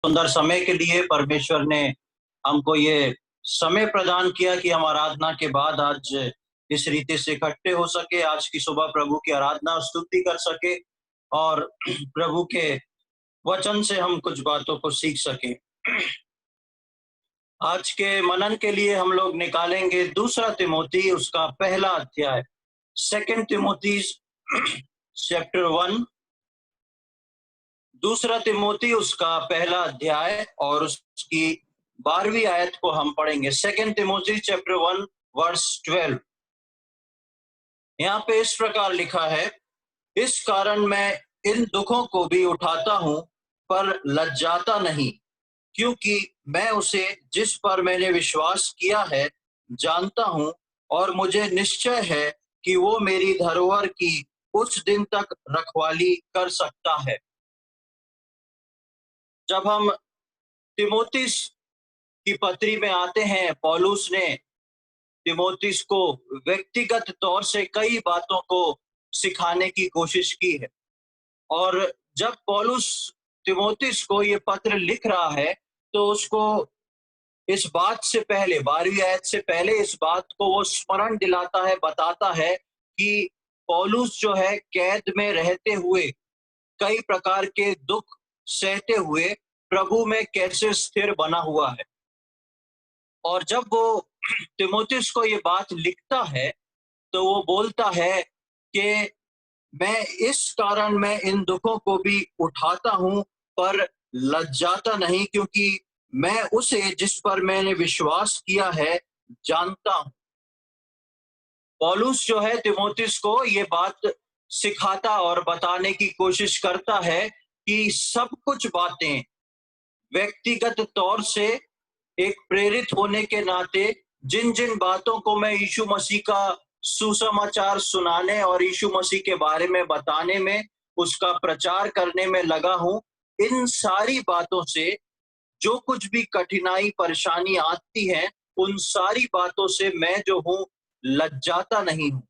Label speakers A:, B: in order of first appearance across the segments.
A: सुंदर समय के लिए परमेश्वर ने हमको ये समय प्रदान किया कि हम आराधना के बाद आज इस रीति से इकट्ठे हो सके, आज की सुबह प्रभु की आराधना और स्तुति कर सके और प्रभु के वचन से हम कुछ बातों को सीख सके। आज के मनन के लिए हम लोग निकालेंगे दूसरा तिमोथी उसका पहला अध्याय, सेकंड तिमोथी चैप्टर 1, दूसरा तिमोथी उसका पहला अध्याय और उसकी 12वीं आयत को हम पढ़ेंगे। Second Timothy chapter 1 verse 12। यहाँ पे इस प्रकार लिखा है, इस कारण मैं इन दुखों को भी उठाता हूं पर लज्जाता नहीं, क्योंकि मैं उसे जिस पर मैंने विश्वास किया है जानता हूं और मुझे निश्चय है कि वो मेरी धरोहर की उस दिन तक रखवाली कर सकता है। जब हम तिमोथिस की पत्री में आते हैं, पौलुस ने तिमोथिस को व्यक्तिगत तौर से कई बातों को सिखाने की कोशिश की है। और जब पौलुस तिमोथिस को ये पत्र लिख रहा है तो उसको इस बात से पहले 12वीं आयत से पहले इस बात को वो स्मरण दिलाता है, बताता है कि पौलुस जो है कैद में रहते हुए, कई प्रकार के दुख सहते हुए प्रभु में कैसे स्थिर बना हुआ है। और जब वो तिमोथियस को ये बात लिखता है तो वो बोलता है कि मैं इन दुखों को भी उठाता हूं पर लज्जाता नहीं, क्योंकि मैं उसे जिस पर मैंने विश्वास किया है जानता हूं। पौलुस जो है तिमोथियस को ये बात सिखाता और बताने की कोशिश करता है कि सब कुछ बातें व्यक्तिगत तौर से एक प्रेरित होने के नाते जिन जिन बातों को मैं यीशु मसीह का सुसमाचार सुनाने और यीशु मसीह के बारे में बताने में, उसका प्रचार करने में लगा हूं, इन सारी बातों से जो कुछ भी कठिनाई परेशानी आती है, उन सारी बातों से मैं जो हूं लज्जाता नहीं हूं,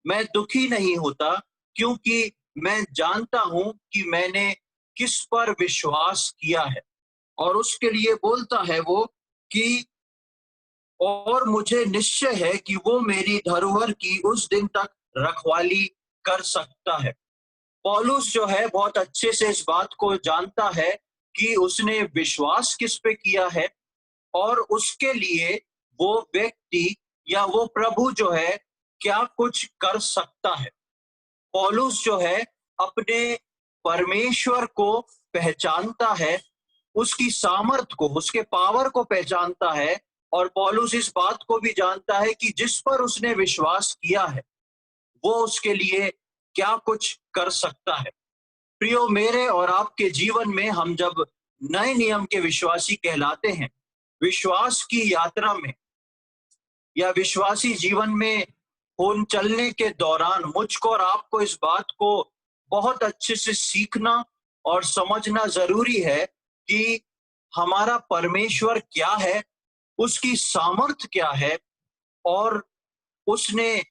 A: मैं दुखी नहीं होता, क्योंकि मैं जानता हूं कि मैंने किस पर विश्वास किया है। और उसके लिए बोलता है वो कि और मुझे निश्चय है कि वो मेरी धरोहर की उस दिन तक रखवाली कर सकता है। पौलुस जो है बहुत अच्छे से इस बात को जानता है कि उसने विश्वास किस पे किया है और उसके लिए वो व्यक्ति या वो प्रभु जो है क्या कुछ कर सकता है। पौलुस जो है अपने परमेश्वर को पहचानता है, उसकी सामर्थ को, उसके पावर को पहचानता है। और पौलुस इस बात को भी जानता है कि जिस पर उसने विश्वास किया है वो उसके लिए क्या कुछ कर सकता है। प्रियो, मेरे और आपके जीवन में हम जब नए नियम के विश्वासी कहलाते हैं, विश्वास की यात्रा में या विश्वासी जीवन में उन चलने के दौरान मुझको और आपको इस बात को बहुत अच्छे से सीखना और समझना जरूरी है कि हमारा परमेश्वर क्या है, उसकी सामर्थ क्या है और उसने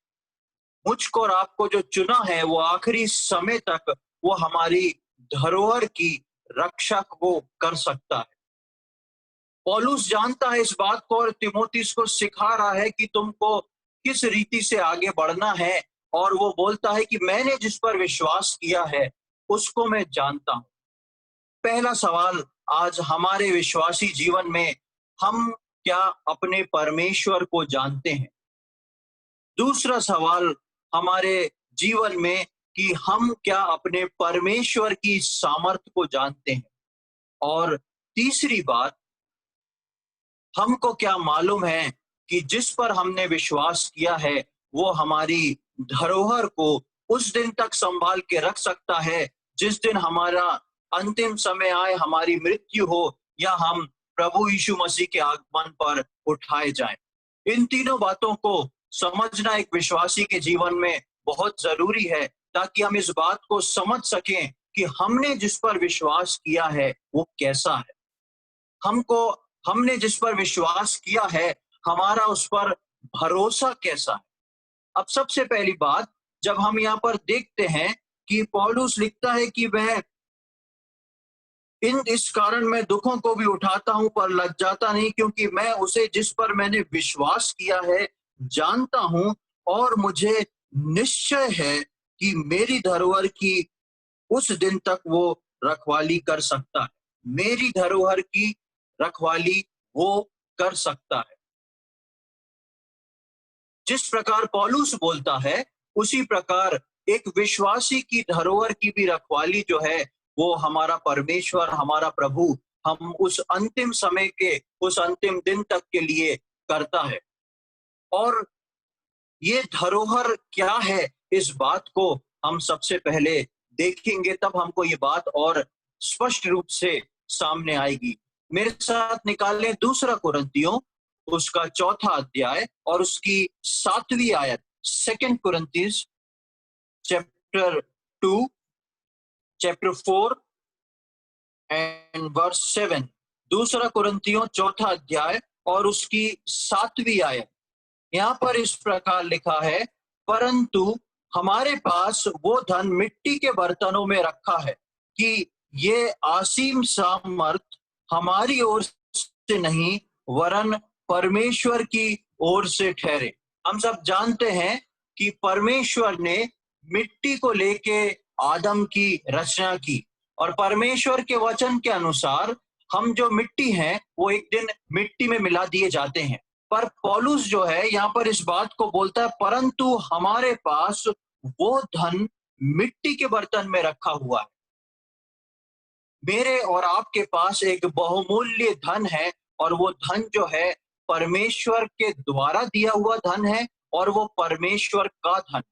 A: मुझको और आपको जो चुना है वो आखिरी समय तक वो हमारी धरोहर की रक्षा वो कर सकता है। पौलुस जानता है इस बात को और तिमोथियस को सिखा रहा है कि तुमको किस रीति से आगे बढ़ना है। और वो बोलता है कि मैंने जिस पर विश्वास किया है उसको मैं जानता हूं। पहला सवाल आज हमारे विश्वासी जीवन में, हम क्या अपने परमेश्वर को जानते हैं? दूसरा सवाल हमारे जीवन में कि हम क्या अपने परमेश्वर की सामर्थ को जानते हैं? और तीसरी बात, हमको क्या मालूम है कि जिस पर हमने विश्वास किया है वो हमारी धरोहर को उस दिन तक संभाल के रख सकता है जिस दिन हमारा अंतिम समय आए, हमारी मृत्यु हो या हम प्रभु यीशु मसीह के आगमन पर उठाए जाएं। इन तीनों बातों को समझना एक विश्वासी के जीवन में बहुत जरूरी है, ताकि हम इस बात को समझ सकें कि हमने जिस पर विश्वास किया है वो कैसा है। हमको हमने जिस पर विश्वास किया है हमारा उस पर भरोसा कैसा है। अब सबसे पहली बात, जब हम यहाँ पर देखते हैं कि पौलुस लिखता है कि वह इस कारण मैं दुखों को भी उठाता हूं पर लज्जाता नहीं, क्योंकि मैं उसे जिस पर मैंने विश्वास किया है जानता हूं, और मुझे निश्चय है कि मेरी धरोहर की उस दिन तक वो रखवाली कर सकता है। मेरी धरोहर की रखवाली वो कर सकता है। जिस प्रकार पौलुस बोलता है, उसी प्रकार एक विश्वासी की धरोहर की भी रखवाली जो है, वो हमारा परमेश्वर, हमारा प्रभु, हम उस अंतिम समय के, उस अंतिम दिन तक के लिए करता है। और ये धरोहर क्या है, इस बात को हम सबसे पहले देखेंगे, तब हमको ये बात और स्पष्ट रूप से सामने आएगी। मेरे साथ निकालें दूसरा कुरिन्थियों, उसका 4था अध्याय और उसकी 7वीं आयत। 2 Corinthians chapter 2 chapter 4 and verse 7। दूसरा कुरिन्थियों 4था अध्याय और उसकी 7वीं आयत। यहाँ पर इस प्रकार लिखा है, परंतु हमारे पास वो धन मिट्टी के बर्तनों में रखा है कि ये असीम सामर्थ हमारी ओर से नहीं वरन परमेश्वर की ओर से ठहरे। हम सब जानते हैं कि परमेश्वर ने मिट्टी को लेके आदम की रचना की, और परमेश्वर के वचन के अनुसार हम जो मिट्टी हैं वो एक दिन मिट्टी में मिला दिए जाते हैं। पर पौलुस जो है यहाँ पर इस बात को बोलता है, परंतु हमारे पास वो धन मिट्टी के बर्तन में रखा हुआ है। मेरे और आपके पास एक बहुमूल्य धन है, और वो धन जो है परमेश्वर के द्वारा दिया हुआ धन है, और वो परमेश्वर का धन,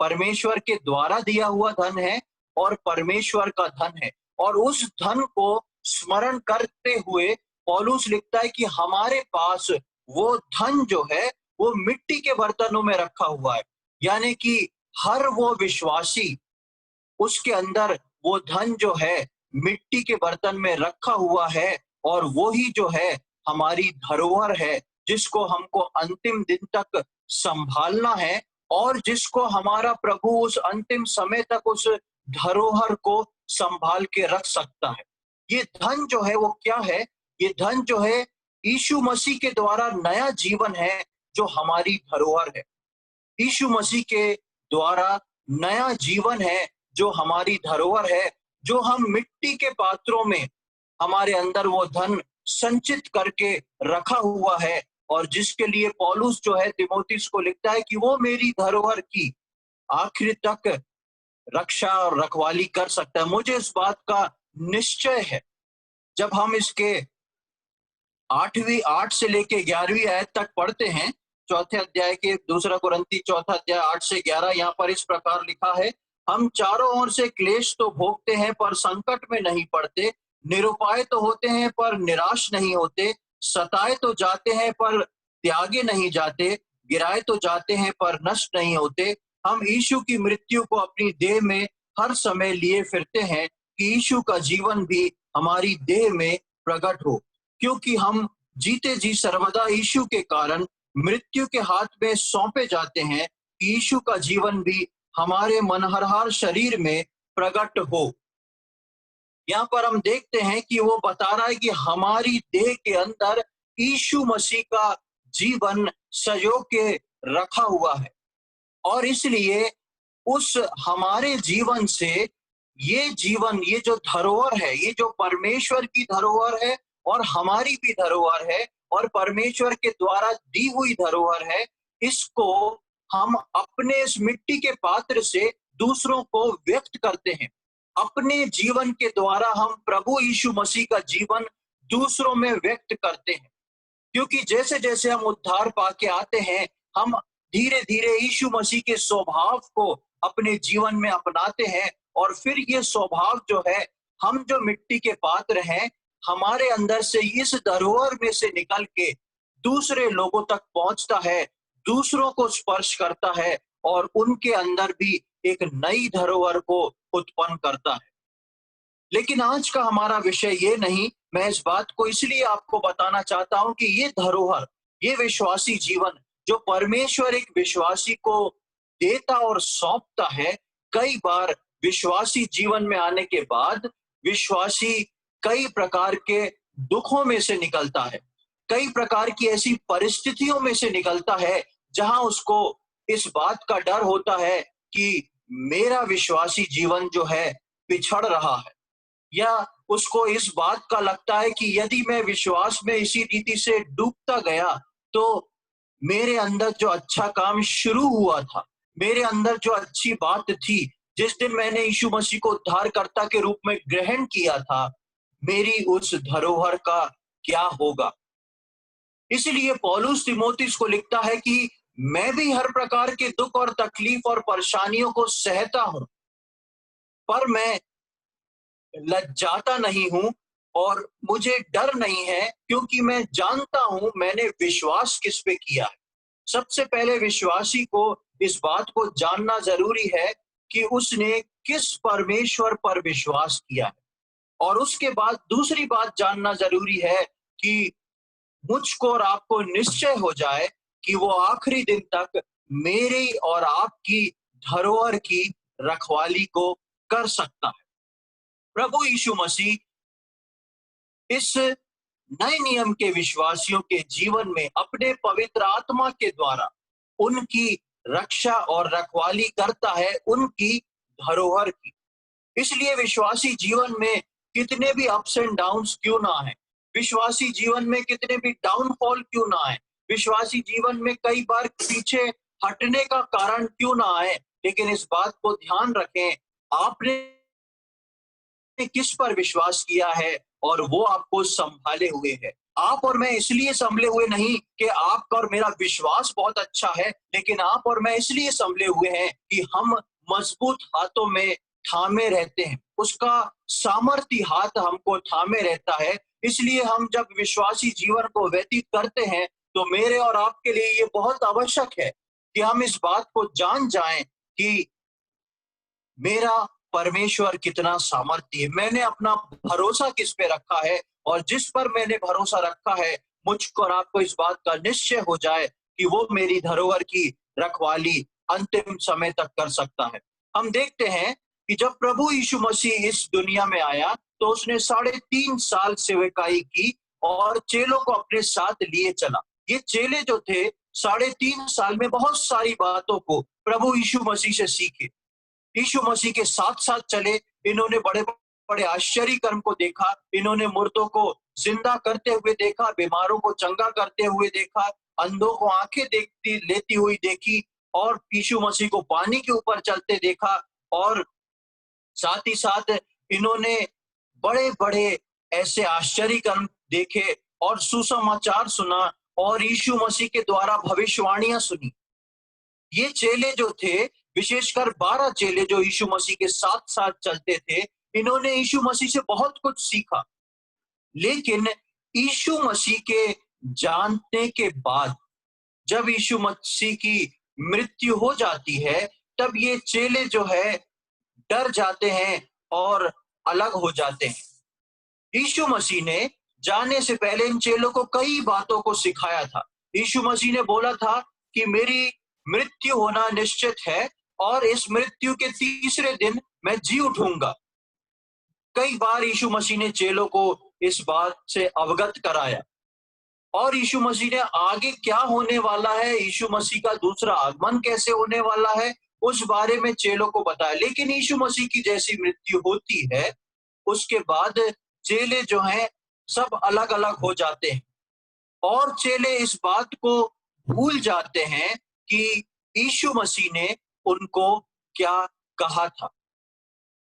A: परमेश्वर के द्वारा दिया हुआ धन है और परमेश्वर का धन है। और उस धन को स्मरण करते हुए पौलुस लिखता है कि हमारे पास वो धन जो है वो मिट्टी के बर्तनों में रखा हुआ है। यानी कि हर वो विश्वासी, उसके अंदर वो धन जो है मिट्टी के बर्तन में रखा हुआ है, और वो ही जो है हमारी धरोहर है, जिसको हमको अंतिम दिन तक संभालना है, और जिसको हमारा प्रभु उस अंतिम समय तक उस धरोहर को संभाल के रख सकता है। ये धन जो है वो क्या है? ये धन जो है यीशु मसीह के द्वारा नया जीवन है, जो हमारी धरोहर है। यीशु मसीह के द्वारा नया जीवन है, जो हमारी धरोहर है, जो हम मिट्टी के पात्रों में हमारे अंदर वो धन संचित करके रखा हुआ है, और जिसके लिए पौलुस जो है तीमुथियुस को लिखता है कि वो मेरी धरोहर की आखिर तक रक्षा और रखवाली कर सकता है। मुझे इस बात का निश्चय है। जब हम इसके 8 से लेके 11वीं आयत तक पढ़ते हैं, चौथे अध्याय के, दूसरा कुरिन्थी 4था अध्याय 8 से 11, यहाँ पर इस प्रकार लिखा है, हम चारों ओर से क्लेश तो भोगते हैं पर संकट में नहीं पड़ते, निरुपाय तो होते हैं पर निराश नहीं होते, सताए तो जाते हैं पर त्यागे नहीं जाते, गिराए तो जाते हैं पर नष्ट नहीं होते। हम यीशु की मृत्यु को अपनी देह में हर समय लिए फिरते हैं कि यीशु का जीवन भी हमारी देह में प्रकट हो, क्योंकि हम जीते जी सर्वदा यीशु के कारण मृत्यु के हाथ में सौंपे जाते हैं, कि यीशु का जीवन भी हमारे मनहरहार शरीर में प्रकट हो। यहाँ पर हम देखते हैं कि वो बता रहा है कि हमारी देह के अंदर यीशु मसीह का जीवन संजो के रखा हुआ है, और इसलिए उस हमारे जीवन से ये जीवन, ये जो धरोहर है, ये जो परमेश्वर की धरोहर है और हमारी भी धरोहर है, और परमेश्वर के द्वारा दी हुई धरोहर है, इसको हम अपने इस मिट्टी के पात्र से दूसरों को व्यक्त करते हैं। अपने जीवन के द्वारा हम प्रभु यीशु मसीह का जीवन दूसरों में व्यक्त करते हैं, क्योंकि जैसे जैसे हम उद्धार पाके आते हैं, हम धीरे धीरे यीशु मसीह के स्वभाव को अपने जीवन में अपनाते हैं, और फिर ये स्वभाव जो है, हम जो मिट्टी के पात्र हैं, हमारे अंदर से इस धरोहर में से निकल के दूसरे लोगों तक पहुंचता है, दूसरों को स्पर्श करता है, और उनके अंदर भी एक नई धरोहर को उत्पन्न करता है। लेकिन आज का हमारा विषय ये नहीं। मैं इस बात को इसलिए आपको बताना चाहता हूं कि ये धरोहर, ये विश्वासी जीवन जो परमेश्वर एक विश्वासी को देता और सौंपता है, कई बार विश्वासी जीवन में आने के बाद विश्वासी कई प्रकार के दुखों में से निकलता है, कई प्रकार की ऐसी परिस्थितियों में से निकलता है जहां उसको इस बात का डर होता है कि मेरा विश्वासी जीवन जो है पिछड़ रहा है, या उसको इस बात का लगता है कि यदि मैं विश्वास में इसी रीति से डूबता गया तो मेरे अंदर जो अच्छा काम शुरू हुआ था, मेरे अंदर जो अच्छी बात थी, जिस दिन मैंने यीशु मसीह को उद्धारकर्ता के रूप में ग्रहण किया था, मेरी उस धरोहर का क्या होगा? इसलिए पौलुस तीमुथियुस को लिखता है कि मैं भी हर प्रकार के दुख और तकलीफ और परेशानियों को सहता हूं, पर मैं लज्जाता नहीं हूं और मुझे डर नहीं है, क्योंकि मैं जानता हूं मैंने विश्वास किस पे किया है। सबसे पहले विश्वासी को इस बात को जानना जरूरी है कि उसने किस परमेश्वर पर विश्वास किया है, और उसके बाद दूसरी बात जानना जरूरी है कि मुझको और आपको निश्चय हो जाए कि वो आखिरी दिन तक मेरी और आपकी धरोहर की रखवाली को कर सकता है। प्रभु यीशु मसीह इस नए नियम के विश्वासियों के जीवन में अपने पवित्र आत्मा के द्वारा उनकी रक्षा और रखवाली करता है, उनकी धरोहर की। इसलिए विश्वासी जीवन में कितने भी अप्स एंड डाउन्स क्यों ना आए, विश्वासी जीवन में कितने भी डाउनफॉल क्यों ना आए, विश्वासी जीवन में कई बार पीछे हटने का कारण क्यों ना आए, लेकिन इस बात को ध्यान रखें, आपने किस पर विश्वास किया है और वो आपको संभाले हुए है। आप और मैं इसलिए संभले हुए नहीं कि आपका और मेरा विश्वास बहुत अच्छा है, लेकिन आप और मैं इसलिए संभले हुए हैं कि हम मजबूत हाथों में थामे रहते हैं, उसका सामर्थी हाथ हमको थामे रहता है। इसलिए हम जब विश्वासी जीवन को व्यतीत करते हैं तो मेरे और आपके लिए ये बहुत आवश्यक है कि हम इस बात को जान जाएं कि मेरा परमेश्वर कितना सामर्थ्य है, मैंने अपना भरोसा किस पे रखा है, और जिस पर मैंने भरोसा रखा है मुझको और आपको इस बात का निश्चय हो जाए कि वो मेरी धरोहर की रखवाली अंतिम समय तक कर सकता है। हम देखते हैं कि जब प्रभु यीशु मसीह इस दुनिया में आया तो उसने 3.5 साल सेवकाई की और चेलों को अपने साथ लिए चला। ये चेले जो थे 3.5 साल में बहुत सारी बातों को प्रभु यीशु मसीह से सीखे, यीशु मसीह के साथ साथ चले, इन्होंने बड़े बड़े आश्चर्य कर्म को देखा, इन्होंने मुर्दों को जिंदा करते हुए देखा, बीमारों को चंगा करते हुए देखा, अंधों को आंखें देखती लेती हुई देखी, और यीशु मसीह को पानी के ऊपर चलते देखा, और साथ ही साथ इन्होंने बड़े बड़े ऐसे आश्चर्य कर्म देखे और सुसमाचार सुना और यीशु मसीह के द्वारा भविष्यवाणियां सुनी। ये चेले जो थे, विशेषकर 12 चेले जो यीशु मसीह के साथ साथ चलते थे, इन्होंने यीशु मसीह से बहुत कुछ सीखा। लेकिन यीशु मसीह के जानने के बाद जब यीशु मसीह की मृत्यु हो जाती है, तब ये चेले जो है डर जाते हैं और अलग हो जाते हैं। यीशु मसीह ने जाने से पहले इन चेलों को कई बातों को सिखाया था। यीशु मसीह ने बोला था कि मेरी मृत्यु होना निश्चित है और इस मृत्यु के तीसरे दिन मैं जी उठूंगा। कई बार यीशु मसीह ने चेलों को इस बात से अवगत कराया, और यीशु मसीह ने आगे क्या होने वाला है, यीशु मसीह का दूसरा आगमन कैसे होने वाला है, उस बारे में चेलों को बताया। लेकिन यीशु मसीह की जैसी मृत्यु होती है, उसके बाद चेले जो हैं सब अलग अलग हो जाते हैं, और चेले इस बात को भूल जाते हैं कि यीशु मसीह ने उनको क्या कहा था।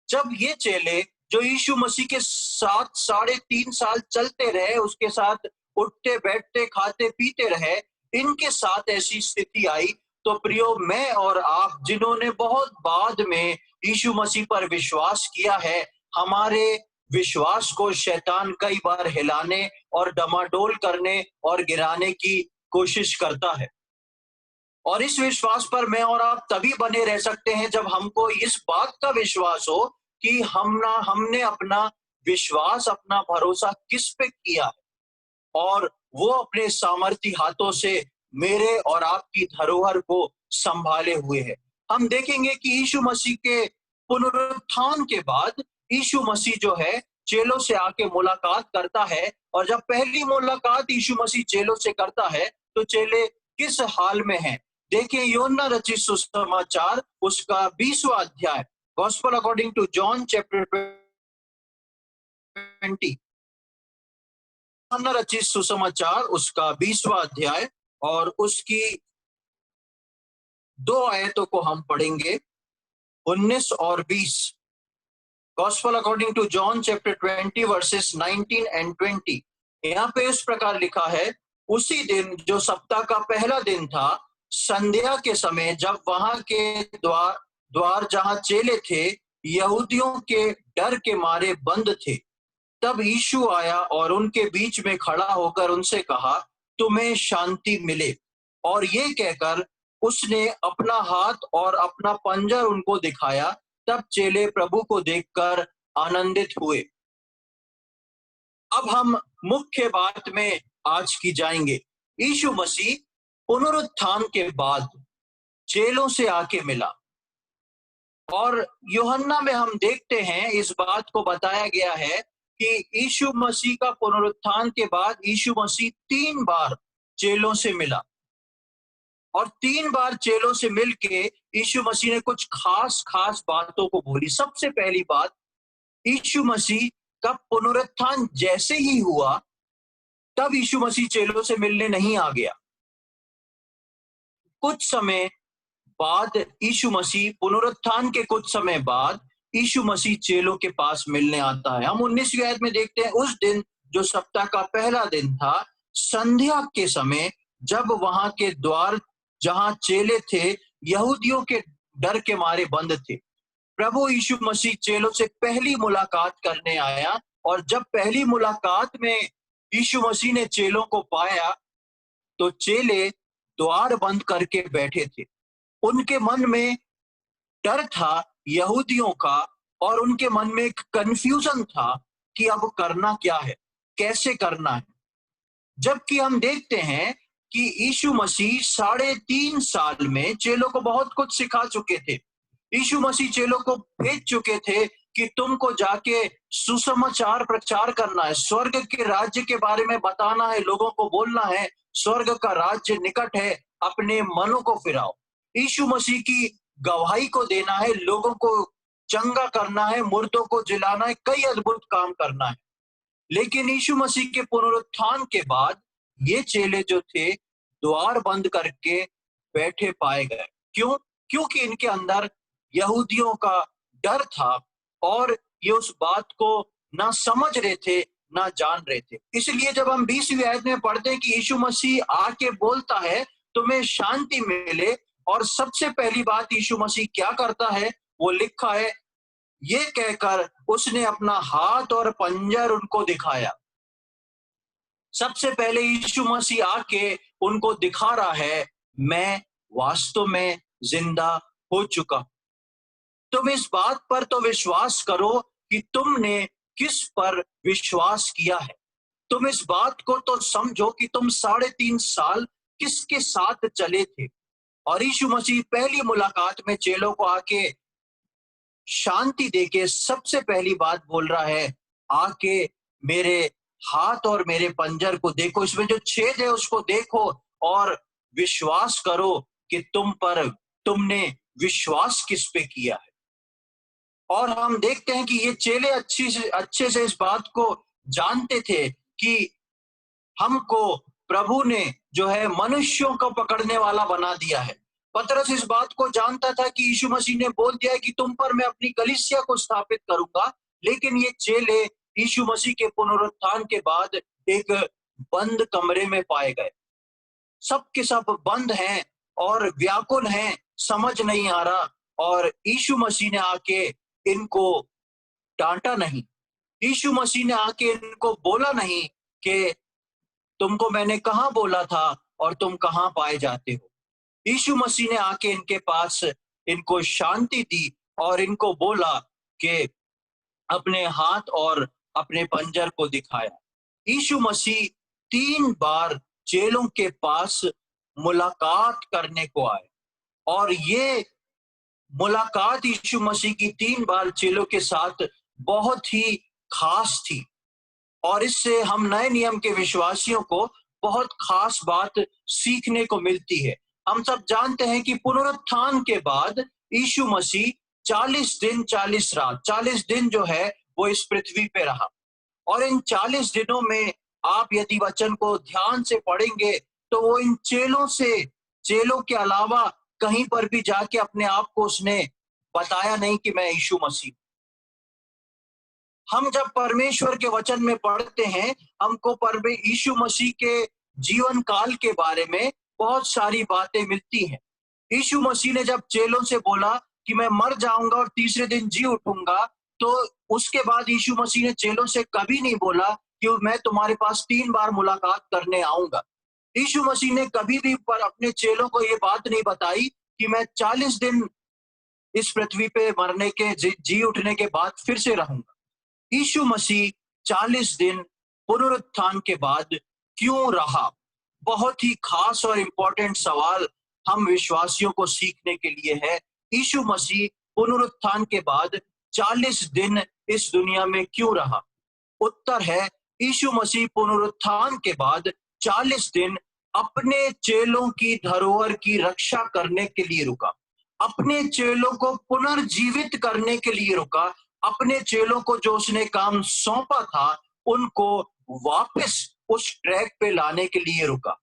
A: जब ये चेले जो यीशु मसीह के साथ 3.5 साल चलते रहे, उसके साथ उठते बैठते खाते पीते रहे, इनके साथ ऐसी स्थिति आई, तो प्रियो मैं और आप जिन्होंने बहुत बाद में यीशु मसीह पर विश्वास किया है, हमारे विश्वास को शैतान कई बार हिलाने और डमाडोल करने और गिराने की कोशिश करता है। और इस विश्वास पर मैं और आप तभी बने रह सकते हैं जब हमको इस बात का विश्वास हो कि हमने अपना विश्वास, अपना भरोसा किस पे किया है, और वो अपने सामर्थी हाथों से मेरे और आपकी धरोहर को संभाले हुए है। हम देखेंगे कि यीशु मसीह के पुनरुत्थान के बाद यीशु मसीह जो है चेलों से आके मुलाकात करता है। और जब पहली मुलाकात यीशु मसीह चेलों से करता है तो चेले किस हाल में हैं? देखें यूहन्ना रचित सुसमाचार उसका 20वां अध्याय, gospel according to John chapter 20। यूहन्ना रचित सुसमाचार उसका 20वां अध्याय और उसकी 2 आयतों को हम पढ़ेंगे, 19 और 20। Gospel according to John chapter 20 verses 19 and 20। यहाँ पे इस प्रकार लिखा है, उसी दिन जो सप्ताह का पहला दिन था, संध्या के समय, जब वहां के द्वार जहां चेले थे यहूदियों के डर के मारे बंद थे, तब यीशु आया और उनके बीच में खड़ा होकर उनसे कहा, तुम्हें शांति मिले। और ये कहकर उसने अपना हाथ और अपना पंजर उनको दिखाया। तब चेले प्रभु को देखकर आनंदित हुए। अब हम मुख्य बात में आज की जाएंगे। यीशु मसीह पुनरुत्थान के बाद चेलों से आके मिला और यूहन्ना में हम देखते हैं इस बात को बताया गया है कि यीशु मसीह का पुनरुत्थान के बाद यीशु मसीह 3 बार चेलों से मिला और 3 बार चेलों से मिलके यीशु मसीह ने कुछ खास खास बातों को बोली। सबसे पहली बात, यीशु मसीह का पुनरुत्थान जैसे ही हुआ तब यीशु मसीह चेलों से मिलने नहीं आ गया। कुछ समय बाद यीशु मसीह पुनरुत्थान के कुछ समय बाद यीशु मसीह चेलों के पास मिलने आता है। हम 19वीं आयत में देखते हैं, उस दिन जो सप्ताह का पहला दिन था, संध्या के समय, जब वहां के द्वार जहां चेले थे यहूदियों के डर के मारे बंद थे, प्रभु यीशु मसीह चेलों से पहली मुलाकात करने आया। और जब पहली मुलाकात में यीशु मसीह ने चेलों को पाया तो चेले द्वार बंद करके बैठे थे। उनके मन में डर था यहूदियों का और उनके मन में एक कंफ्यूजन था कि अब करना क्या है, कैसे करना है। जबकि हम देखते हैं कि यीशु मसीह 3.5 साल में चेलों को बहुत कुछ सिखा चुके थे। यीशु मसीह चेलों को भेज चुके थे कि तुमको जाके सुसमाचार प्रचार करना है, स्वर्ग के राज्य के बारे में बताना है, लोगों को बोलना है स्वर्ग का राज्य निकट है, अपने मनों को फिराओ। यीशु मसीह की गवाही को देना है, लोगों को चंगा करना है, मुर्दों को जिलाना है, कई अद्भुत काम करना है। लेकिन यीशु मसीह के पुनरुत्थान के बाद ये चेले जो थे द्वार बंद करके बैठे पाए गए। क्यों? क्योंकि इनके अंदर यहूदियों का डर था और ये उस बात को ना समझ रहे थे ना जान रहे थे। इसलिए जब हम 20वीं आयत में पढ़ते हैं कि यीशु मसीह आके बोलता है तुम्हें शांति मिले, और सबसे पहली बात यीशु मसीह क्या करता है, वो लिखा है, ये कहकर उसने अपना हाथ और पंजर उनको दिखाया। सबसे पहले यीशु मसीह आके उनको दिखा रहा है, मैं वास्तव में जिंदा हो चुका। तुम इस बात पर तो विश्वास करो कि तुमने किस पर विश्वास किया है। तुम इस बात को तो समझो कि तुम 3.5 साल किसके साथ चले थे। और यीशु मसीह पहली मुलाकात में चेलों को आके शांति देके सबसे पहली बात बोल रहा है, आके मेरे हाथ और मेरे पंजर को देखो, इसमें जो छेद है उसको देखो और विश्वास करो कि तुमने विश्वास किस पे किया है। और हम देखते हैं कि ये चेले अच्छे से इस बात को जानते थे कि हमको प्रभु ने जो है मनुष्यों को पकड़ने वाला बना दिया है। पतरस इस बात को जानता था कि यीशु मसीह ने बोल दिया है कि तुम पर मैं अपनी कलीसिया को स्थापित करूंगा। लेकिन ये चेले यीशु मसीह के पुनरुत्थान के बाद एक बंद कमरे में पाए गए। सब के सब बंद हैं और व्याकुल हैं, समझ नहीं आ रहा। और यीशु मसीह ने आके इनको डांटा नहीं, यीशु मसीह ने आके इनको बोला नहीं कि तुमको मैंने कहाँ बोला था और तुम कहाँ पाए जाते हो। यीशु मसीह ने आके इनके पास इनको शांति दी और इनको बोला कि अपने हाथ और अपने पंजर को दिखाया। यीशु मसीह 3 बार चेलों के पास मुलाकात करने को आए और ये मुलाकात यीशु मसीह की 3 बार चेलों के साथ बहुत ही खास थी और इससे हम नए नियम के विश्वासियों को बहुत खास बात सीखने को मिलती है। हम सब जानते हैं कि पुनरुत्थान के बाद यीशु मसीह 40 दिन 40 रात 40 दिन जो है वो इस पृथ्वी पे रहा और इन 40 दिनों में आप यदि वचन को ध्यान से पढ़ेंगे तो वो इन चेलों के अलावा कहीं पर भी जाके अपने आप को उसने बताया नहीं कि मैं यीशु मसीह। हम जब परमेश्वर के वचन में पढ़ते हैं, हमको यीशु मसीह के जीवन काल के बारे में बहुत सारी बातें मिलती हैं। यीशु मसीह ने जब चेलों से बोला कि मैं मर जाऊंगा और तीसरे दिन जी उठूंगा, तो उसके बाद यीशु मसीह ने चेलों से कभी नहीं बोला कि मैं तुम्हारे पास 3 बार मुलाकात करने आऊंगा। यीशु मसीह ने कभी भी पर अपने चेलों को ये बात नहीं बताई कि मैं 40 दिन इस पृथ्वी पे मरने के जी उठने के बाद फिर से रहूंगा। यीशु मसीह 40 दिन पुनरुत्थान के बाद क्यों रहा? बहुत ही खास और इंपॉर्टेंट सवाल हम विश्वासियों को सीखने के लिए है। यीशु मसीह पुनरुत्थान के बाद 40 दिन इस दुनिया में क्यों रहा? उत्तर है, यीशु मसीह पुनरुत्थान के बाद 40 दिन अपने चेलों की धरोहर की रक्षा करने के लिए रुका, अपने चेलों को पुनर्जीवित करने के लिए रुका, अपने चेलों को जो उसने काम सौंपा था उनको वापस उस ट्रैक पे लाने के लिए रुका।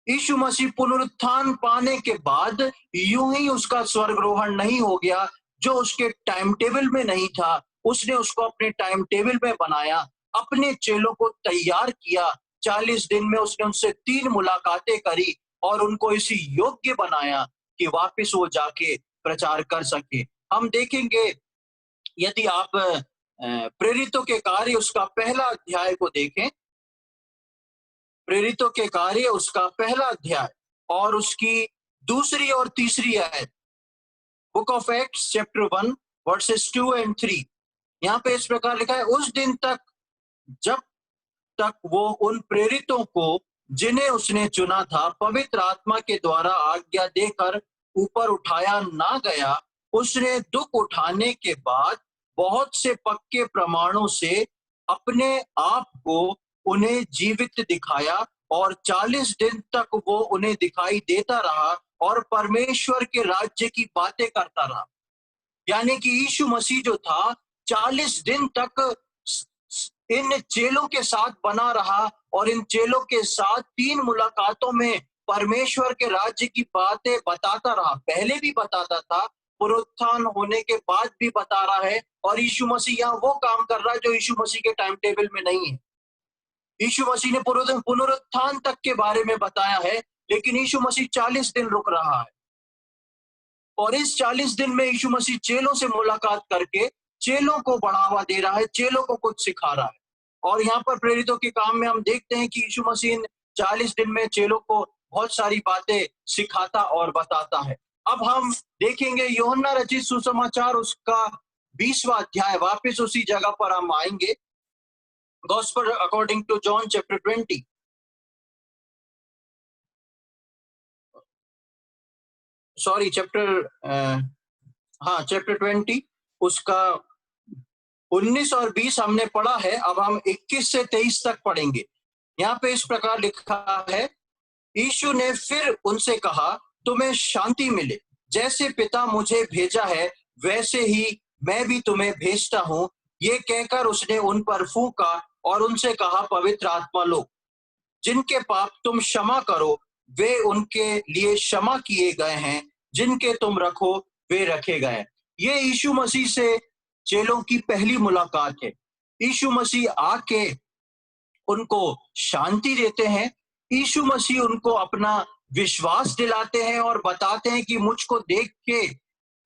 A: यीशु मसीह पुनरुत्थान पाने के बाद यूं ही उसका स्वर्गरोहण नहीं हो गया, जो उसके टाइम टेबल में नहीं था उसने उसको अपने टाइम टेबल में बनाया, अपने चेलों को तैयार किया। 40 दिन में उसने उनसे 3 मुलाकातें करी और उनको इसी योग्य बनाया कि वापस वो जाके प्रचार कर सके। हम देखेंगे, यदि आप प्रेरितों के कार्य उसका पहला अध्याय को देखें, प्रेरितों के कार्य उसका पहला अध्याय और उसकी दूसरी और तीसरी आयत, book of acts chapter 1 versus 2 and 3, यहाँ पे इस प्रकार लिखा है, उस दिन तक जब तक वो उन प्रेरितों को जिन्हें उसने चुना था पवित्र आत्मा के द्वारा आज्ञा देकर ऊपर उठाया ना गया, उसने दुख उठाने के बाद बहुत से पक्के प्रमाणों से अपने आप को उन्हें जीवित दिखाया और 40 दिन तक वो उन्हें दिखाई देता रहा और परमेश्वर के राज्य की बातें करता रहा। यानी कि यीशु मसीह जो था 40 दिन तक इन चेलों के साथ बना रहा और इन चेलों के साथ 3 मुलाकातों में परमेश्वर के राज्य की बातें बताता रहा। पहले भी बताता था, पुनरुत्थान होने के बाद भी बता रहा है और यीशु मसीह यहाँ वो काम कर रहा है जो यीशु मसीह के टाइम टेबल में नहीं है। यीशु मसीह ने पुनरुत्थान तक के बारे में बताया है, लेकिन यीशु मसीह 40 दिन रुक रहा है और इस 40 दिन में यीशु मसीह चेलों से मुलाकात करके चेलों को बढ़ावा दे रहा है, चेलों को कुछ सिखा रहा है। और यहाँ पर प्रेरितों के काम में हम देखते हैं कि यीशु मसीह 40 दिन में चेलों को बहुत सारी बातें सिखाता और बताता है। अब हम देखेंगे यूहन्ना रचित सुसमाचार उसका 20वां अध्याय, वापस उसी जगह पर हम आएंगे। Gospel according to John chapter 20, sorry chapter 20 उसका 19 और 20 हमने पढ़ा है। अब हम 21 से 23 तक पढ़ेंगे। यहाँ पे इस प्रकार लिखा है, यीशु ने फिर उनसे कहा, तुम्हें शांति मिले, जैसे पिता मुझे भेजा है वैसे ही मैं भी तुम्हें भेजता हूँ। ये कहकर उसने उन पर फूंका और उनसे कहा, पवित्र आत्मा लो। जिनके पाप तुम क्षमा करो वे उनके लिए क्षमा किए गए हैं, जिनके तुम रखो वे रखे गए। ये यीशु मसीह से चेलों की पहली मुलाकात है। यीशु मसीह आके उनको शांति देते हैं, यीशु मसीह उनको अपना विश्वास दिलाते हैं और बताते हैं कि मुझको देख के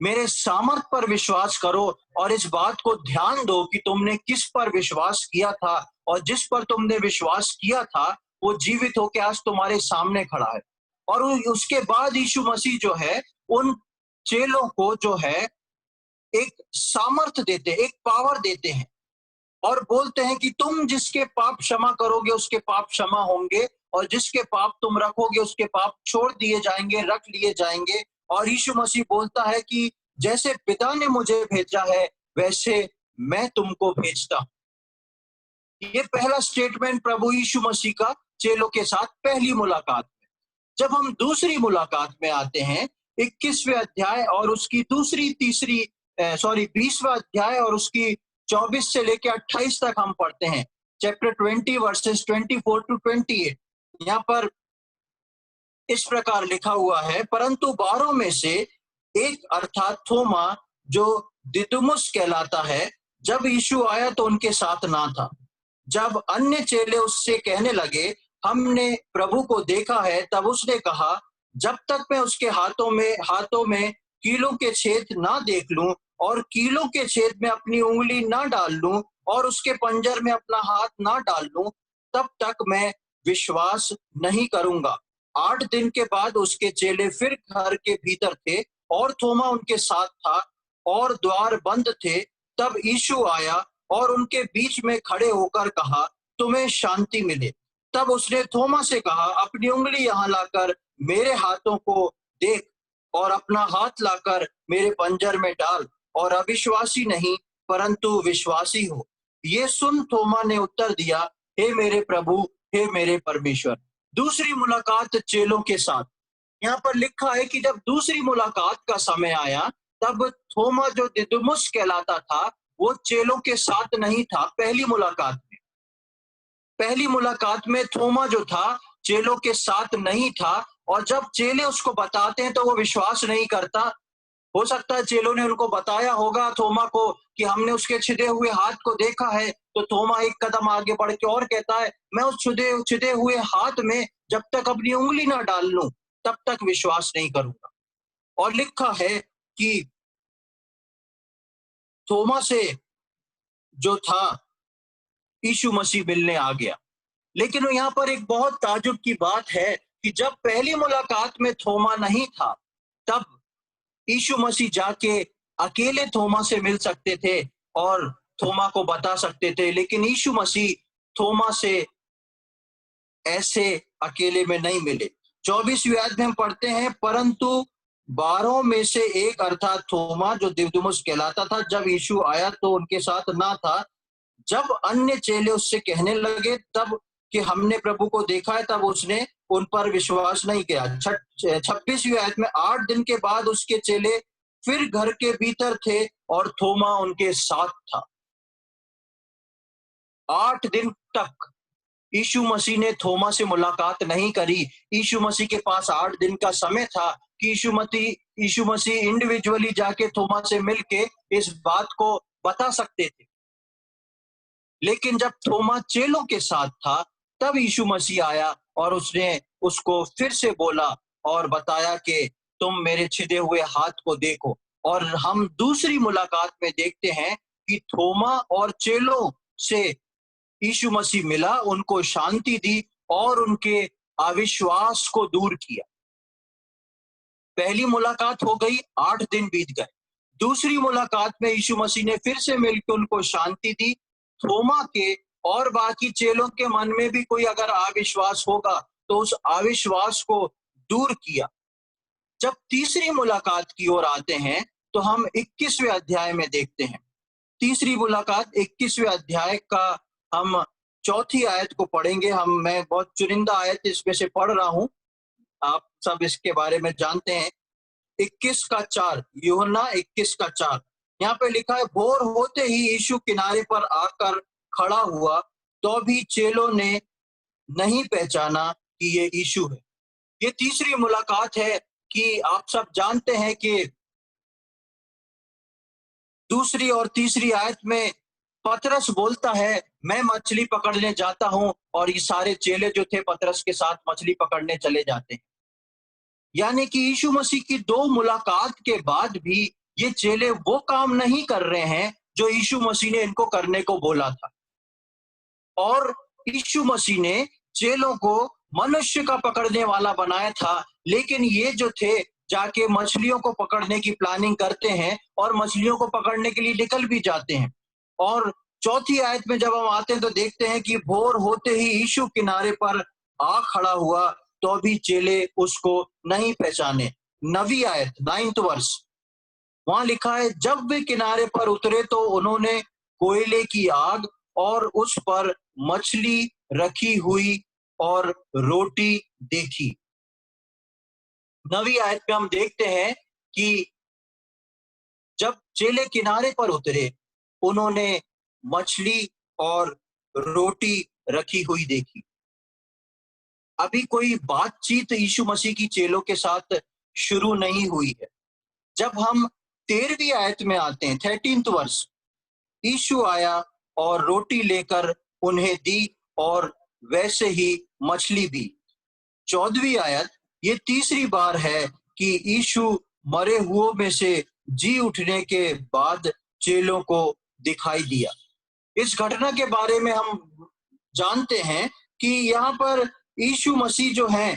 A: मेरे सामर्थ पर विश्वास करो और इस बात को ध्यान दो कि तुमने किस पर विश्वास किया था और जिस पर तुमने विश्वास किया था वो जीवित होकर आज तुम्हारे सामने खड़ा है। और उसके बाद यीशु मसीह जो है उन चेलों को जो है एक सामर्थ देते, एक पावर देते हैं और बोलते हैं कि तुम जिसके पाप क्षमा करोगे उसके पाप क्षमा होंगे और जिसके पाप तुम रखोगे उसके पाप छोड़ दिए जाएंगे, रख लिए जाएंगे। और यीशु मसीह बोलता है कि जैसे पिता ने मुझे भेजा है वैसे मैं तुमको भेजता हूं। ये पहला स्टेटमेंट प्रभु यीशु मसीह का चेलों के साथ पहली मुलाकात में। जब हम दूसरी मुलाकात में आते हैं 21वें अध्याय और उसकी दूसरी तीसरी 20वां अध्याय और उसकी 24 से लेकर 28 तक हम पढ़ते हैं। Chapter 20 verses 24 to 28। यहाँ पर इस प्रकार लिखा हुआ है, परंतु 12 में से एक अर्थात थोमा जो दिदुमुस कहलाता है, जब यीशु आया तो उनके साथ ना था। जब अन्य चेले उससे कहने लगे, हमने प्रभु को देखा है, तब उसने कहा, जब तक मैं उसके हाथों में कीलों के छेद ना देख लूं और कीलों के छेद में अपनी उंगली ना डाल लूं और उसके पंजर में अपना हाथ ना डाल लूं, तब तक मैं विश्वास नहीं करूंगा। 8 दिन के बाद उसके चेले फिर घर के भीतर थे और थोमा उनके साथ था और द्वार बंद थे। तब यीशु आया और उनके बीच में खड़े होकर कहा, तुम्हें शांति मिले। तब उसने थोमा से कहा, अपनी उंगली यहाँ लाकर मेरे हाथों को देख और अपना हाथ लाकर मेरे पंजर में डाल और अविश्वासी नहीं परंतु विश्वासी हो। ये सुन थोमा ने उत्तर दिया, हे मेरे प्रभु, हे मेरे परमेश्वर। दूसरी मुलाकात चेलों के साथ। यहाँ पर लिखा है कि जब दूसरी मुलाकात का समय आया, तब थोमा जो दिदुमुस कहलाता था, वो चेलों के साथ नहीं था। पहली मुलाकात में थोमा जो था चेलों के साथ नहीं था, और जब चेले उसको बताते हैं तो वो विश्वास नहीं करता। हो सकता है चेलों ने उनको बताया होगा थोमा को कि हमने उसके छिदे हुए हाथ को देखा है, तो थोमा एक कदम आगे बढ़ के और कहता है, मैं उस छिदे हुए हाथ में जब तक अपनी उंगली ना डाल लूं तब तक विश्वास नहीं करूंगा। और लिखा है कि थोमा से जो था यीशु मसीह मिलने आ गया। लेकिन यहाँ पर एक बहुत ताजुब की बात है कि जब पहली मुलाकात में थोमा नहीं था, तब यीशु मसीह जाके अकेले थोमा से मिल सकते थे और थोमा को बता सकते थे, लेकिन यीशु मसीह थोमा से ऐसे अकेले में नहीं मिले। 24वीं आयत में हम पढ़ते हैं, परंतु 12 में से एक अर्थात थोमा जो दिदुमुस कहलाता था, जब यीशु आया तो उनके साथ ना था। जब अन्य चेले उससे कहने लगे तब कि हमने प्रभु को देखा है, तब उसने उन पर विश्वास नहीं किया। 26वीं आयत में 8 दिन के बाद उसके चेले फिर घर के भीतर थे और थोमा उनके साथ था। 8 दिन तक यीशु मसीह ने थोमा से मुलाकात नहीं करी। यीशु मसीह के पास 8 दिन का समय था कि यीशु मसीह इंडिविजुअली जाके थोमा से मिलके इस बात को बता सकते थे। लेकिन जब थोमा चेलों के साथ था, तब यीशु मसीह आया और उसने उसको फिर से बोला और बताया कि तुम मेरे छिदे हुए हाथ को देखो। और हम दूसरी मुलाकात में देखते हैं कि थोमा और चेलों से यीशु मसीह मिला, उनको शांति दी और उनके अविश्वास को दूर किया। पहली मुलाकात हो गई, 8 दिन बीत गए। दूसरी मुलाकात में यीशु मसीह ने फिर से मिलकर उनको शांति दी। थोमा के और बाकी चेलों के मन में भी कोई अगर अविश्वास होगा तो उस अविश्वास को दूर किया। जब तीसरी मुलाकात की ओर आते हैं तो हम 21वें अध्याय में देखते हैं। तीसरी मुलाकात 21वें अध्याय का हम चौथी आयत को पढ़ेंगे। मैं बहुत चुनिंदा आयत इसमें से पढ़ रहा हूं, आप सब इसके बारे में जानते हैं। 21 का 4, यूहन्ना 21 का 4, यहाँ पे लिखा है, भोर होते ही यीशु किनारे पर आकर खड़ा हुआ, तो भी चेलों ने नहीं पहचाना कि ये यीशु है। ये तीसरी मुलाकात है कि आप सब जानते हैं कि दूसरी और तीसरी आयत में पतरस बोलता है, मैं मछली पकड़ने जाता हूं, और ये सारे चेले जो थे पतरस के साथ मछली पकड़ने चले जाते हैं। यानी कि यीशु मसीह की 2 मुलाकात के बाद भी ये चेले वो काम नहीं कर रहे हैं जो यीशु मसीह ने इनको करने को बोला था। और यीशु मसीह ने चेलों को मनुष्य का पकड़ने वाला बनाया था, लेकिन ये जो थे जाके मछलियों को पकड़ने की प्लानिंग करते हैं और मछलियों को पकड़ने के लिए निकल भी जाते हैं। और चौथी आयत में जब हम आते हैं तो देखते हैं कि भोर होते ही यीशु किनारे पर आ खड़ा हुआ, तो भी चेले उसको नहीं पहचाने। 9वीं आयत, 9th वर्ष, वहां लिखा है, जब वे किनारे पर उतरे तो उन्होंने कोयले की आग और उस पर मछली रखी हुई और रोटी देखी। 9वीं आयत में हम देखते हैं कि जब चेले किनारे पर उतरे, उन्होंने मछली और रोटी रखी हुई देखी। अभी कोई बातचीत यीशु मसीह की चेलों के साथ शुरू नहीं हुई है। जब हम 13वीं आयत में आते हैं, 13th वर्ष, यीशु आया और रोटी लेकर उन्हें दी और वैसे ही मछली भी। 14वीं आयत, ये तीसरी बार है कि यीशु मरे हुओं में से जी उठने के बाद चेलों को दिखाई दिया। इस घटना के बारे में हम जानते हैं कि यहाँ पर यीशु मसीह जो हैं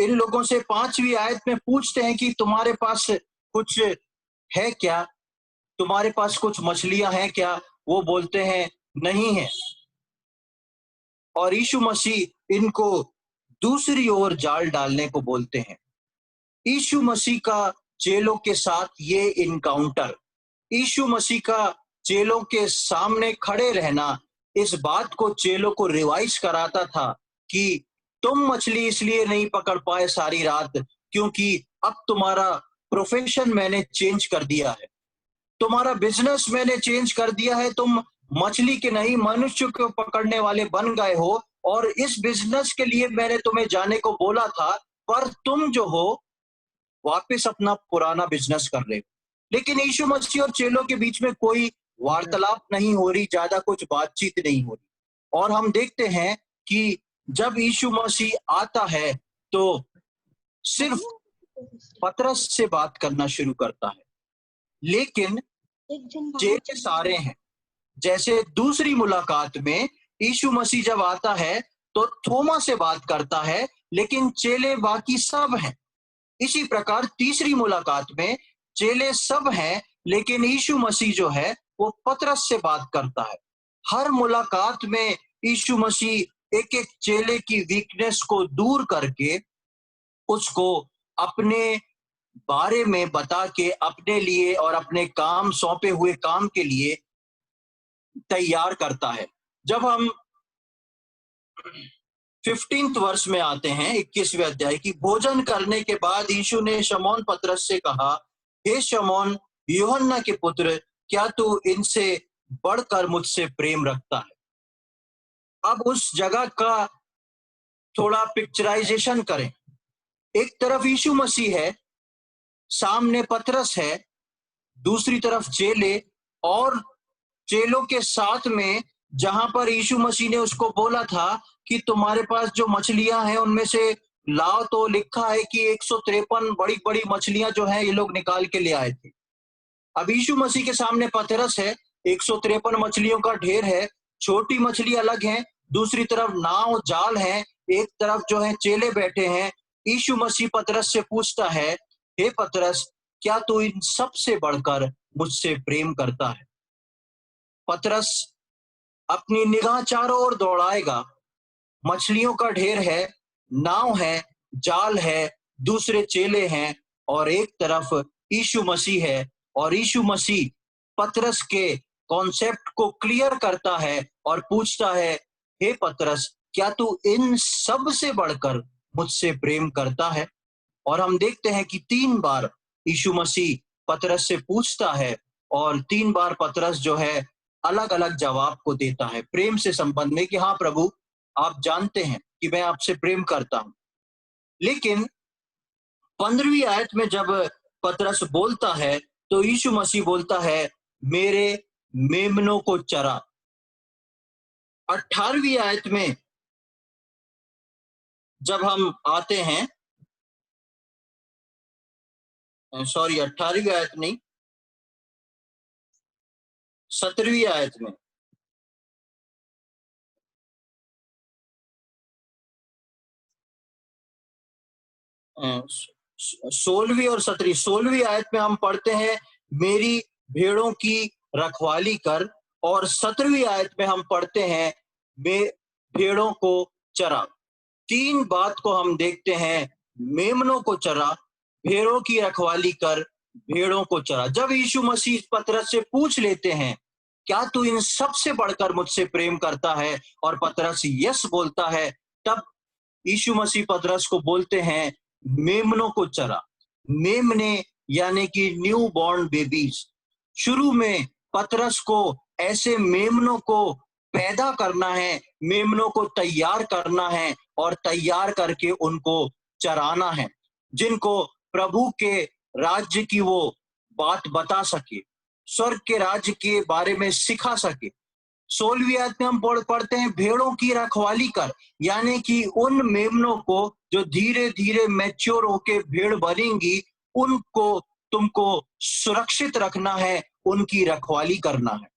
A: इन लोगों से 5वीं आयत में पूछते हैं कि तुम्हारे पास कुछ है क्या? तुम्हारे पास कुछ मछलियां हैं क्या? वो बोलते हैं नहीं है। और यीशु मसीह इनको दूसरी ओर जाल डालने को बोलते हैं। यीशु मसीह का चेलों के साथ ये इनकाउंटर, यीशु मसीह का चेलों के सामने खड़े रहना, इस बात को चेलों को रिवाइज कराता था कि तुम मछली इसलिए नहीं पकड़ पाए सारी रात क्योंकि अब तुम्हारा प्रोफेशन मैंने चेंज कर दिया है, तुम्हारा बिजनेस मैंने चेंज कर दिया है, तुम मछली के नहीं मनुष्य को पकड़ने वाले बन गए हो और इस बिजनेस के लिए मैंने तुम्हें जाने को बोला था, पर तुम जो हो वापस अपना पुराना बिजनेस कर रहे हो। लेकिन यीशु मसीह और चेलों के बीच में कोई वार्तालाप नहीं हो रही, ज्यादा कुछ बातचीत नहीं हो रही। और हम देखते हैं कि जब यीशु मसीह आता है तो सिर्फ पतरस से बात करना शुरू करता है, लेकिन चेले सारे हैं। जैसे दूसरी मुलाकात में यीशु मसीह जब आता है तो थोमा से बात करता है, लेकिन चेले बाकी सब हैं। इसी प्रकार तीसरी मुलाकात में चेले सब हैं, लेकिन यीशु मसीह जो है वो पतरस से बात करता है। हर मुलाकात में यीशु मसीह एक एक चेले की वीकनेस को दूर करके उसको अपने बारे में बता के अपने लिए और अपने काम सौंपे हुए काम के लिए तैयार करता है। जब हम 15th वर्ष में आते हैं, 21वें अध्याय की, भोजन करने के बाद यीशु ने शमौन पतरस से कहा, हे शमौन यूहन्ना के पुत्र, क्या तू इनसे बढ़कर मुझसे प्रेम रखता है? अब उस जगह का थोड़ा पिक्चराइजेशन करें। एक तरफ यीशु मसीह है, सामने पतरस है, दूसरी तरफ चेले, और चेलों के साथ में जहां पर यीशु मसीह ने उसको बोला था कि तुम्हारे पास जो मछलियां हैं उनमें से लाओ, तो लिखा है कि 153 बड़ी बड़ी मछलियां जो हैं ये लोग निकाल के ले आए थे। अब यीशु मसीह के सामने पतरस है, 153 मछलियों का ढेर है, छोटी मछली अलग है, दूसरी तरफ नाव जाल है, एक तरफ जो है चेले बैठे हैं। यीशु मसीह पतरस से पूछता है, हे पतरस, क्या तू इन सब से बढ़कर मुझसे प्रेम करता है? पतरस अपनी निगाह चारों ओर दौड़ाएगा। मछलियों का ढेर है, नाव है, जाल है, दूसरे चेले हैं और एक तरफ यीशु मसीह है। और यीशु मसीह पतरस के कॉन्सेप्ट को क्लियर करता है और पूछता है, हे पतरस, क्या तू इन सब से बढ़कर मुझसे प्रेम करता है? और हम देखते हैं कि 3 बार यीशु मसीह पतरस से पूछता है और 3 बार पतरस जो है अलग अलग जवाब को देता है प्रेम से संबंध में कि हाँ प्रभु, आप जानते हैं कि मैं आपसे प्रेम करता हूं। लेकिन 15वीं आयत में जब पतरस बोलता है तो यीशु मसीह बोलता है, मेरे मेमनों को चरा। 18वीं आयत में जब हम आते हैं, सॉरी 18वीं आयत नहीं, 17वीं आयत में, अ, 16वीं और 17वीं, 16वीं आयत में हम पढ़ते हैं, मेरी भेड़ों की रखवाली कर, और 17वीं आयत में हम पढ़ते हैं, मैं भेड़ों को चरा। 3 बात को हम देखते हैं, मेमनों को चरा, भेड़ों की रखवाली कर, भेड़ों को चरा। जब यीशु मसीह पतरस से पूछ लेते हैं क्या तू इन सब से बढ़कर मुझसे प्रेम करता है? और पतरस यस बोलता है। तब यीशु मसीह पतरस को बोलते हैं, मेमनों को चरा। मेमने यानी कि न्यू बॉर्न बेबीज। शुरू में पतरस को ऐसे मेमनों को पैदा करना है, मेमनों को तैयार करना है और तैयार करके उनको चराना है, जिनको प्रभु के राज्य की वो बात बता सके, स्वर्ग के राज्य के बारे में सिखा सके। 16वीं आयत में हम पढ़ते हैं, भेड़ों की रखवाली कर, यानी कि उन मेमनों को जो धीरे धीरे मैच्योर होके भेड़ बनेंगी, उनको तुमको सुरक्षित रखना है, उनकी रखवाली करना है।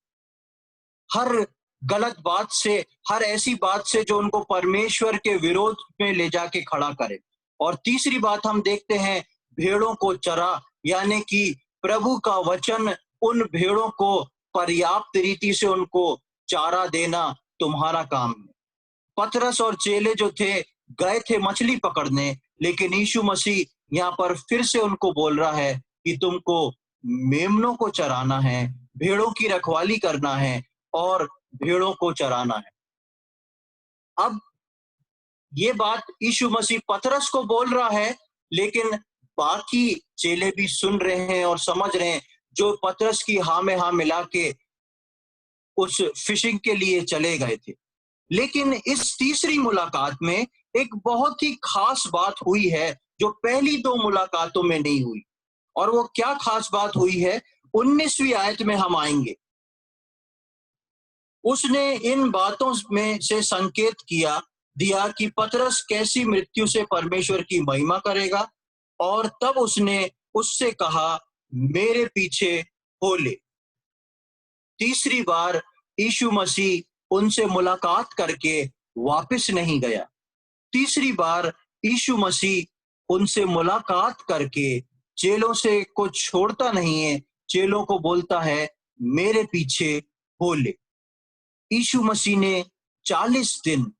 A: हर गलत बात से, हर ऐसी बात से जो उनको परमेश्वर के विरोध में ले जाके खड़ा करे। और तीसरी बात हम देखते हैं, भेड़ों को चरा, यानी कि प्रभु का वचन उन भेड़ों को पर्याप्त रीति से उनको चारा देना तुम्हारा काम है। पतरस और चेले जो थे गए थे मछली पकड़ने, लेकिन यीशु मसीह यहाँ पर फिर से उनको बोल रहा है कि तुमको मेमनों को चराना है, भेड़ों की रखवाली करना है और भेड़ों को चराना है। अब ये बात यीशु मसीह पतरस को बोल रहा है, लेकिन बाकी चेले भी सुन रहे हैं और समझ रहे हैं, जो पतरस की हाँ में हाँ मिला के उस फिशिंग के लिए चले गए थे। लेकिन इस तीसरी मुलाकात में एक बहुत ही खास बात हुई है, जो पहली दो मुलाकातों में नहीं हुई। और वो क्या खास बात हुई है, 19वीं आयत में हम आएंगे। उसने इन बातों में से संकेत दिया कि पतरस कैसी मृत्यु से परमेश्वर की महिमा करेगा, और तब उसने उससे कहा, मेरे पीछे हो ले। तीसरी बार यीशु मसीह उनसे मुलाकात करके वापस नहीं गया। तीसरी बार यीशु मसीह उनसे मुलाकात करके चेलों से को छोड़ता नहीं है, चेलों को बोलता है, मेरे पीछे हो ले। यीशु मसीह ने 40 दिन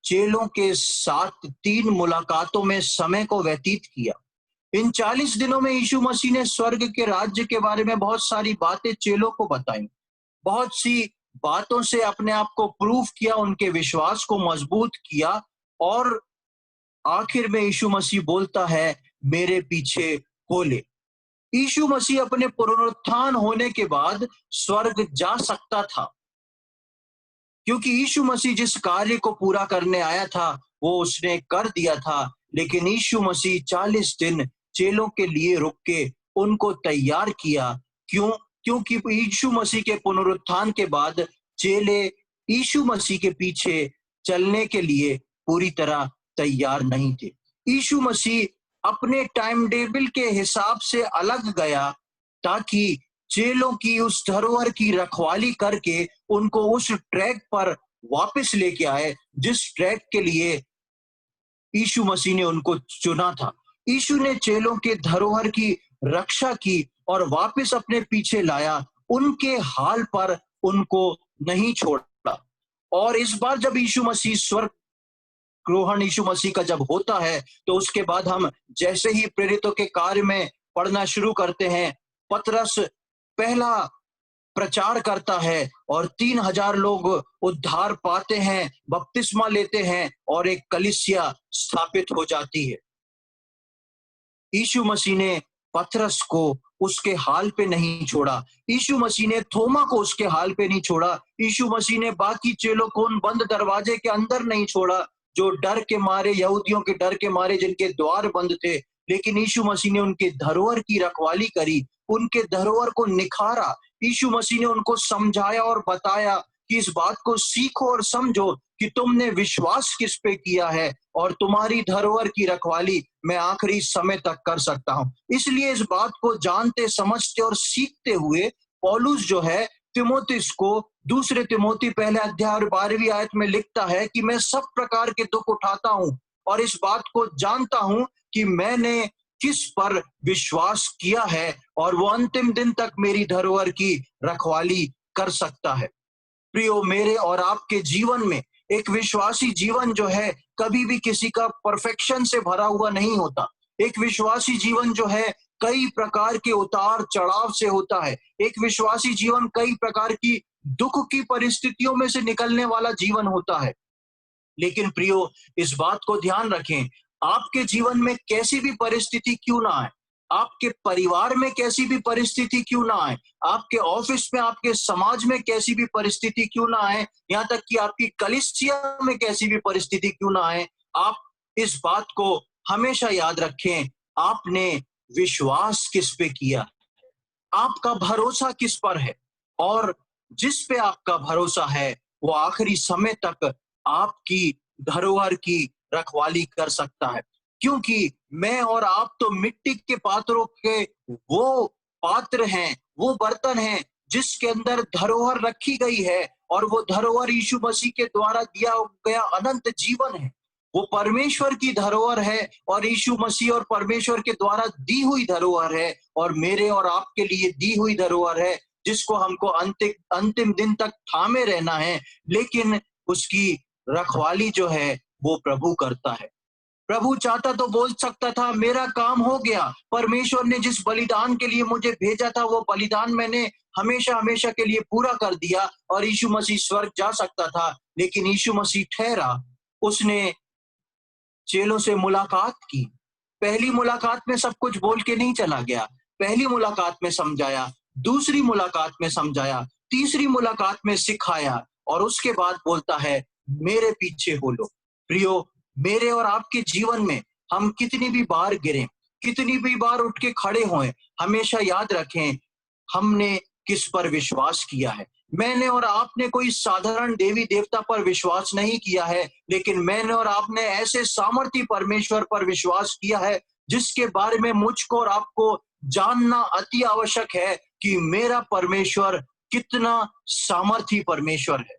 A: चेलों के साथ 3 मुलाकातों में समय को व्यतीत किया। इन 40 दिनों में यीशु मसीह ने स्वर्ग के राज्य के बारे में बहुत सारी बातें चेलों को बताई, बहुत सी बातों से अपने आप को प्रूफ किया, उनके विश्वास को मजबूत किया, और आखिर में यीशु मसीह बोलता है, मेरे पीछे हो ले। यीशु मसीह अपने पुनरुत्थान होने के बाद स्वर्ग जा सकता था, क्योंकि यीशु मसीह जिस कार्य को पूरा करने आया था वो उसने कर दिया था। लेकिन यीशु मसीह 40 दिन चेलों के लिए रुक के उनको तैयार किया। क्यों? क्योंकि यीशु मसीह के पुनरुत्थान के बाद चेले यीशु मसीह के पीछे चलने के लिए पूरी तरह तैयार नहीं थे। यीशु मसीह अपने टाइम टेबल के हिसाब से अलग गया, ताकि चेलों की उस धरोहर की रखवाली करके उनको उस ट्रैक पर वापस लेके आए, जिस ट्रैक के लिए यीशु मसीह ने उनको चुना था। यीशु ने चेलों के धरोहर की रक्षा की और वापस अपने पीछे लाया, उनके हाल पर उनको नहीं छोड़ा। और इस बार जब यीशु मसीह स्वर्ग ग्रहण यीशु मसीह का जब होता है, तो उसके बाद हम जैसे ही प्रेरितों के कार्य में पढ़ना शुरू करते हैं, पतरस पहला प्रचार करता है और 3000 लोग उद्धार पाते हैं, बपतिस्मा लेते हैं और एक कलीसिया स्थापित हो जाती है। यीशु मसीह ने पतरस को उसके हाल पे नहीं छोड़ा, यीशु मसीह ने थोमा को उसके हाल पे नहीं छोड़ा, यीशु मसीह ने बाकी चेलों को उन बंद दरवाजे के अंदर नहीं छोड़ा, जो डर के मारे, यहूदियों के डर के मारे जिनके द्वार बंद थे। लेकिन यीशु मसीह ने उनके धरोहर की रखवाली करी, उनके धरोहर को निखारा। यीशु मसीह ने उनको समझाया और बताया कि इस बात को सीखो और समझो कि तुमने विश्वास किस पे किया है, और तुम्हारी धरोहर की रखवाली मैं आखिरी समय तक कर सकता हूं। इसलिए इस बात को जानते, समझते और सीखते हुए पौलुस जो है तिमोथियुस को दूसरे तिमोथी पहले अध्याय और 12वीं आयत में लिखता है कि मैं सब प्रकार के दुख उठाता हूं और इस बात को जानता हूं कि मैंने किस पर विश्वास किया है और वो अंतिम दिन तक मेरी धरोहर की रखवाली कर सकता है। प्रियो, मेरे और आपके जीवन में एक विश्वासी जीवन जो है कभी भी किसी का परफेक्शन से भरा हुआ नहीं होता। एक विश्वासी जीवन जो है कई प्रकार के उतार चढ़ाव से होता है। एक विश्वासी जीवन कई प्रकार की दुख की परिस्थितियों में से निकलने वाला जीवन होता है। लेकिन प्रियो, इस बात को ध्यान रखें, आपके जीवन में कैसी भी परिस्थिति क्यों ना आए, आपके परिवार में कैसी भी परिस्थिति क्यों ना आए, आपके ऑफिस में, आपके समाज में कैसी भी परिस्थिति क्यों ना आए, यहाँ तक कि आपकी कलीसिया में कैसी भी परिस्थिति क्यों ना आए, आप इस बात को हमेशा याद रखें, आपने विश्वास किस पे किया, आपका भरोसा किस पर है, और जिस पे आपका भरोसा है वो आखिरी समय तक आपकी धरोहर की रखवाली कर सकता है। क्योंकि मैं और आप तो मिट्टी के पात्रों के वो पात्र हैं, वो बर्तन हैं जिसके अंदर धरोहर रखी गई है, और वो धरोहर यीशु मसीह के द्वारा दिया गया अनंत जीवन है। वो परमेश्वर की धरोहर है, और यीशु मसीह और परमेश्वर के द्वारा दी हुई धरोहर है, और मेरे और आपके लिए दी हुई धरोहर है, जिसको हमको अंतिम अंतिम दिन तक थामे रहना है। लेकिन उसकी रखवाली जो है वो प्रभु करता है। प्रभु चाहता तो बोल सकता था, मेरा काम हो गया, परमेश्वर ने जिस बलिदान के लिए मुझे भेजा था वो बलिदान मैंने हमेशा हमेशा के लिए पूरा कर दिया, और यीशु मसीह स्वर्ग जा सकता था। लेकिन यीशु मसीह ठहरा, उसने चेलों से मुलाकात की। पहली मुलाकात में सब कुछ बोल के नहीं चला गया, पहली मुलाकात में समझाया, दूसरी मुलाकात में समझाया, तीसरी मुलाकात में सिखाया, और उसके बाद बोलता है, मेरे पीछे हो लो। प्रियो, मेरे और आपके जीवन में हम कितनी भी बार गिरे, कितनी भी बार उठ के खड़े हों, हमेशा याद रखें, हमने किस पर विश्वास किया है। मैंने और आपने कोई साधारण देवी देवता पर विश्वास नहीं किया है, लेकिन मैंने और आपने ऐसे सामर्थी परमेश्वर पर विश्वास किया है, जिसके बारे में मुझको और आपको जानना अति आवश्यक है कि मेरा परमेश्वर कितना सामर्थी परमेश्वर है।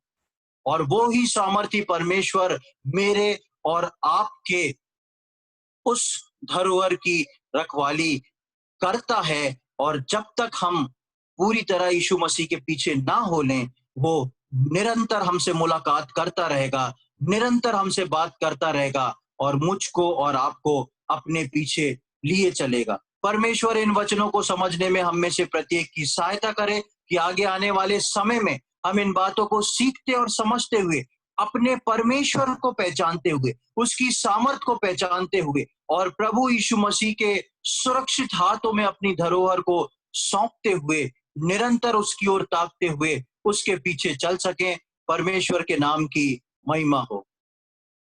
A: और वो ही सामर्थी परमेश्वर मेरे और आपके उस धरोहर की रखवाली करता है। और जब तक हम पूरी तरह यीशु मसीह के पीछे ना हो लें, वो निरंतर हमसे मुलाकात करता रहेगा, निरंतर हमसे बात करता रहेगा, और मुझको और आपको अपने पीछे लिए चलेगा। परमेश्वर इन वचनों को समझने में हम में से प्रत्येक की सहायता करे, कि आगे आने वाले समय में हम इन बातों को सीखते और समझते हुए, अपने परमेश्वर को पहचानते हुए, उसकी सामर्थ को पहचानते हुए, और प्रभु यीशु मसीह के सुरक्षित हाथों में अपनी धरोहर को सौंपते हुए, निरंतर उसकी ओर ताकते हुए उसके पीछे चल सकें। परमेश्वर के नाम की महिमा हो।